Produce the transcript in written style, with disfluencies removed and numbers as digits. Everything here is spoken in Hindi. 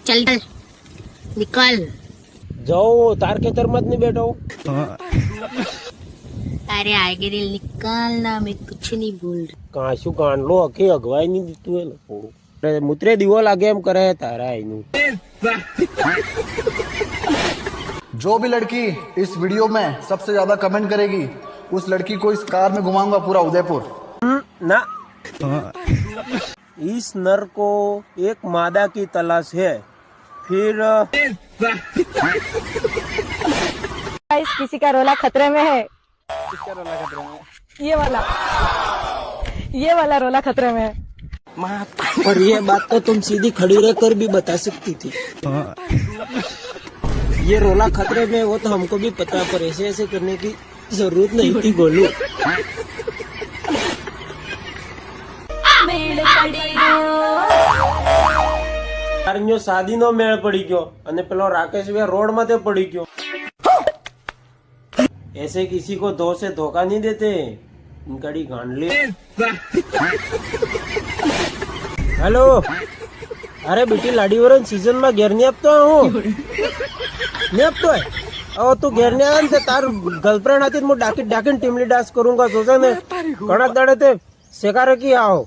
चल चल निकल। जाओ तार के तर मत नहीं बैठो। अरे आगे दिल निकल ना, मैं कुछ नहीं बोल रही। काशु कांडलो अके अगवाई नहीं દીતું એ લોકો મુત્રે દીવો લાગે એમ કરે તારા એનું। जो भी लड़की इस वीडियो में सबसे ज्यादा कमेंट करेगी उस लड़की को इस कार में घुमाऊंगा पूरा उदयपुर। ना इस नर को एक मादा की तलाश है, फिर किसी का रोला खतरे में है। किसका रोला खतरे में? ये वाला रोला खतरे में है। और ये बात तो तुम सीधी खड़ी रहकर भी बता सकती थी। ये रोला खतरे में वो तो हमको भी पता, पर ऐसे ऐसे करने की जरूरत नहीं थी गोलू। शादी नो मेळ पड़ी गयो અને પેલો રાકેશ ભાઈ રોડ माथे पड़ी गयो। ऐसे किसी को दो से धोखा नहीं देते, इनकड़ी गांडली। हेलो, अरे बेटी लाडी वरण सीजन में घेर नहीं आपतो हूँ नहीं आपतो है। और तू घेर नहीं आया तो तार गर्लफ्रेंड आती तो डाकिन डाकिन टीमली डांस करूंगा सोचा ने कणक दाड़े ते सेकारे की आओ।